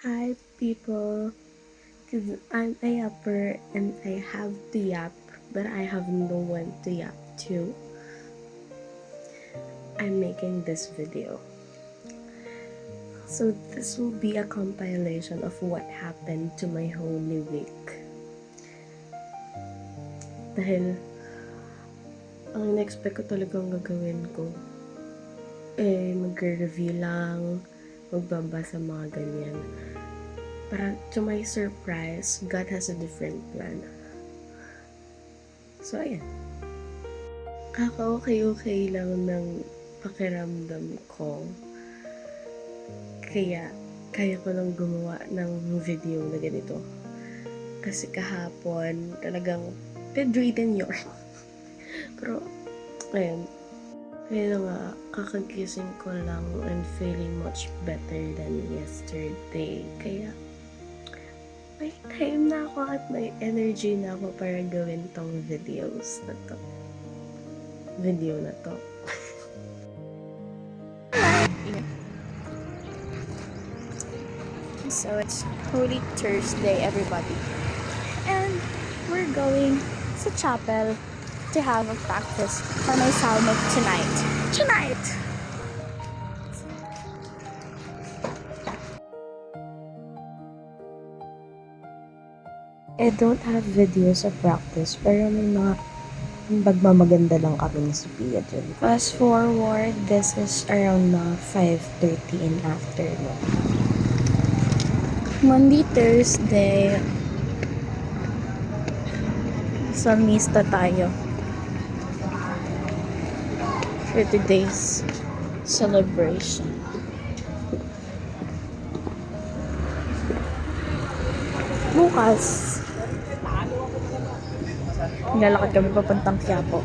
Hi people, because I'm a yapper and I have to yap, but I have no one to yap to. I'm making this video. So this will be a compilation of what happened to my Holy Week. Dahil ang in-expect ko talagang gagawin ko mag-review lang, magbabasa mga ganyan. Parang to my surprise, God has a different plan. So ayan. Kaka-okay lang ng pakiramdam ko. Kaya kaya ko lang gumawa ng video na ganito. Kasi kahapon talagang bedridden yun. Pero ayun. Kaya nga, kakagising ko lang and feeling much better than yesterday. Kaya, may time na ako at may energy na ako para gawin tong videos na to. Video na to. So it's Holy Thursday, everybody. And we're going to chapel to have a practice for my salmo tonight. I don't have videos of practice, pero may mga magmamaganda lang kami ni Sophia dyan. Fast forward, this is around 5:30 in afternoon. Monday, Thursday, salmista tayo for today's celebration. Bukas, nilalakad kami papuntang Quiapo.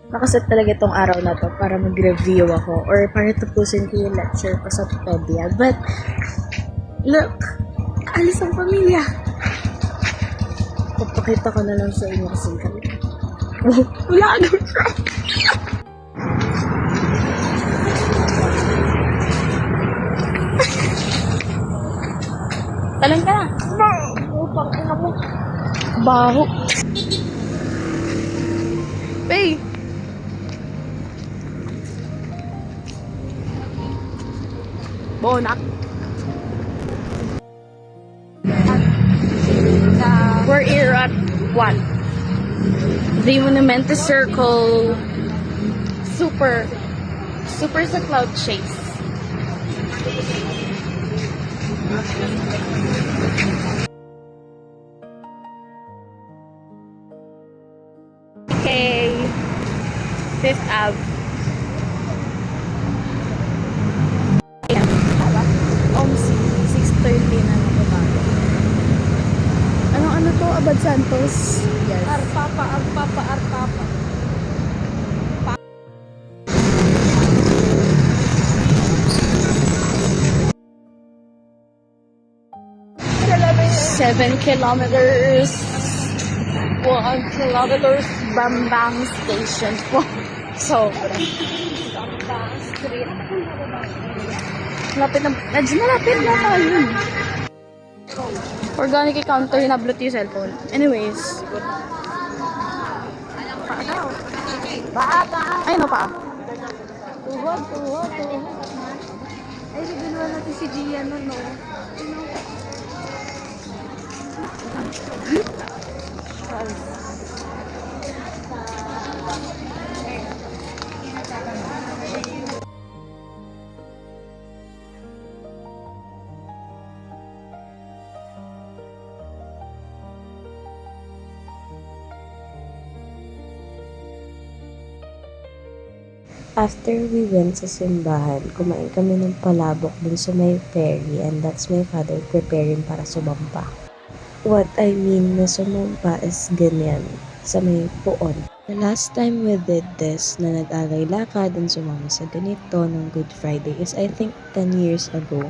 Nakaset talaga itong araw na to para mag-review ako or para tapusin ko yung lecture ko sa Wikipedia. But, look! Alis ang pamilya! Papakita ko na lang sa inyo kasi kami. Wala ka siya! Talang ka na! Upang ina mo! Baho! Hey! Bonak. We're here at what? The Monumento Circle. Super sa cloud chase. Okay. Fifth Ave. Ano to? Abad Santos? Yes. Arpapa. Seven kilometers. 1 kilometers. Bambang Station po. So, Bambang Street. Malapit na tayo. Organic counter, hinablot yung cellphone. Anyways. Ay, no pa. Tuhod. Ay, sigaluan natin si Gia no. After we went sa simbahan, kumain kami ng palabok dun sa may ferry, and that's my father preparing para sumampa. What I mean na sumampa is ganyan, sa may puon. The last time we did this, na nag-alay lakad and sumama sa ganito ng Good Friday is I think 10 years ago.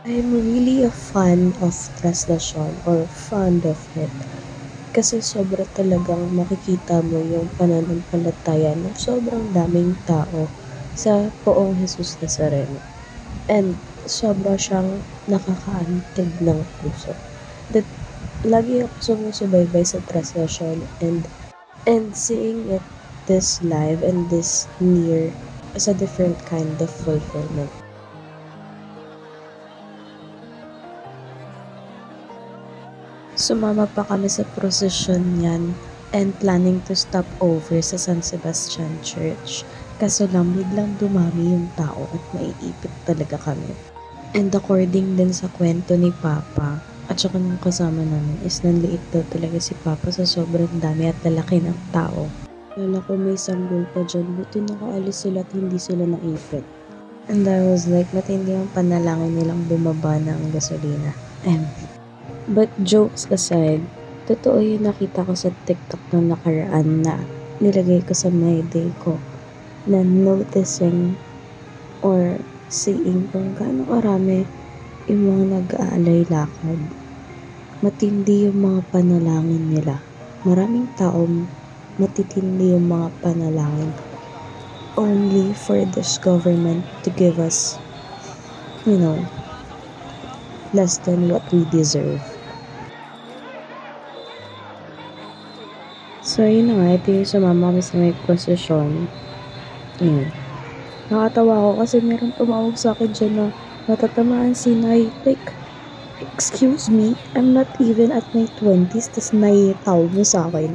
I'm really a fan of traslasyon or fond of it. Kasi sobra talagang makikita mo yung pananampalataya ng sobrang daming tao sa Poong Jesus Nazareno. And sobra siyang nakakaantig ng puso. That lagi ako sumusubaybay sa traslasyon and seeing it this live and this near is a different kind of fulfillment. Sumama pa kami sa prosesyon niyan and planning to stop over sa San Sebastian Church. Kaso lang biglang dumami yung tao at maiipit talaga kami. And according din sa kwento ni Papa at saka ng kasama namin is nanliit daw talaga si Papa sa sobrang dami at lalaki ng tao. Lala ko may sanggol pa dyan, buti nakaalis sila at hindi sila naipit. And I was like, matindi ang panalangin nilang bumaba ng gasolina. But jokes aside, totoo yung nakita ko sa TikTok na nakaraan na nilagay ko sa my day ko na noticing or seeing kung gaano karami yung mga nag-aalay lakad. Matindi yung mga panalangin nila. Maraming tao matitindi yung mga panalangin only for this government to give us, less than what we deserve. So, yun na nga, ito yung sumama kami sa may prosesyon. Yun. Nakatawa ako kasi meron tumawag sa akin dyan na natatamaan si Nay. Like, excuse me, I'm not even at my 20s, tas naitawag mo sa akin.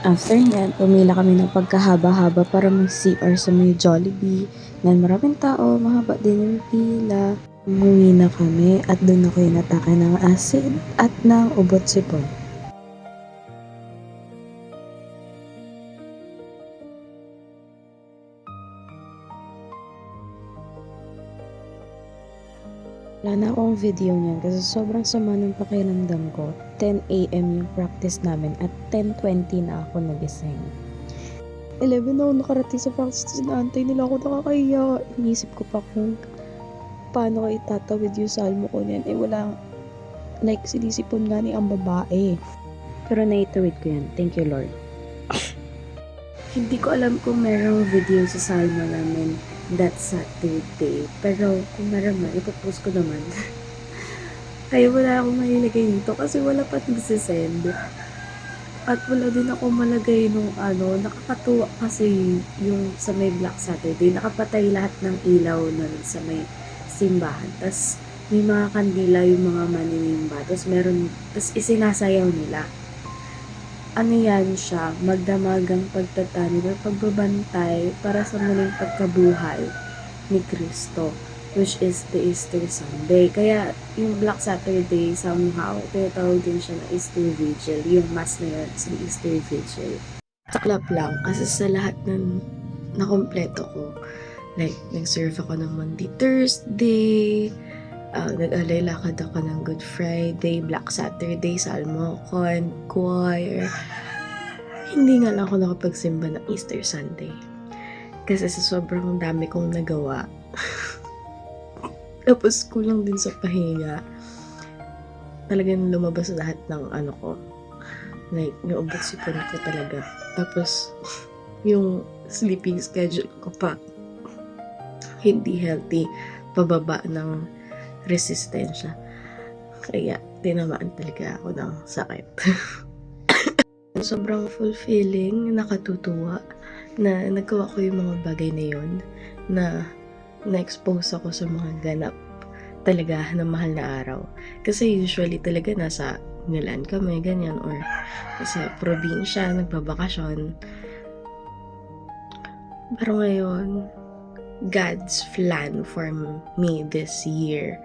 After nyan, pumila kami ng pagkahaba-haba para mag-CR sa may Jollibee. Ngayon maraming tao, mahaba din yung pila. Umuwi na kami at doon ako inatake ng acid at ng ubot sipon. Wala na akong video niyan kasi sobrang sama ng pakiramdam ko. 10 a.m. yung practice namin at 10:20 na ako nagising. 11 na ako nakarating sa practice, inaantay nila ako nakakahiya. Inisip ko pa kung paano ko itatawid yung salmo ko niyan. Wala, like sinisipon nga ni ang babae. Pero naitawid ko yan. Thank you, Lord. Hindi ko alam kung merong video sa salmo namin that Saturday. Pero kung meron man, ipopost ko naman. Kaya wala akong mailagay dito kasi wala pa nagsisend. At wala din ako malagay nung nakakatuwa kasi yung sa may Black Saturday, nakapatay lahat ng ilaw nun sa may simbahan. Tapos may mga kandila yung mga maninimba. Tapos isinasayaw nila. Ano yan siya, magdamagang pagtatanim at pagbabantay para sa muling pagkabuhay ni Kristo, which is the Easter Sunday. Kaya yung Black Saturday, somehow, tinatawag din siya na Easter Vigil. Yung mass na yun is the Easter Vigil. Taklap lang, kasi sa lahat ng nakompleto ko, like, nag-serve ako ng Monday, Thursday, nag-alay lakad ako ng Good Friday, Black Saturday, Salmocon, choir. Hindi nga lang ako nakapagsimba ng Easter Sunday. Kasi sa sobrang dami kong nagawa. Tapos kulang din sa pahinga. Talagang lumabas lahat ng ko. Like, yung ubot sipon ko talaga. Tapos, yung sleeping schedule ko pa. Hindi healthy. Pababa ng resistensya. Kaya, tinamaan talaga ako ng sakit. Sobrang fulfilling, nakatutuwa, na nagawa ko yung mga bagay na yun, na na-expose ako sa mga ganap talaga na mahal na araw. Kasi usually talaga nasa Milan kami, ganyan, or sa probinsya, nagbabakasyon. Pero ngayon, God's plan for me this year,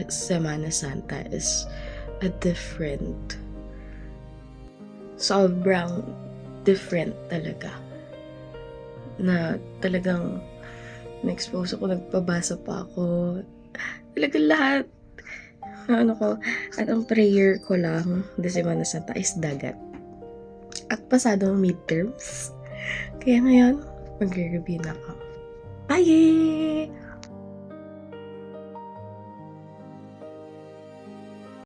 Semana Santa, is a different, sobrang different talaga. Na talagang na-expose ako, nagpabasa pa ako. Talagang lahat. Ano ko, at ang prayer ko lang, de Semana Santa is dagat. At pasado ang midterms. Kaya ngayon, magre-review na ako. Bye!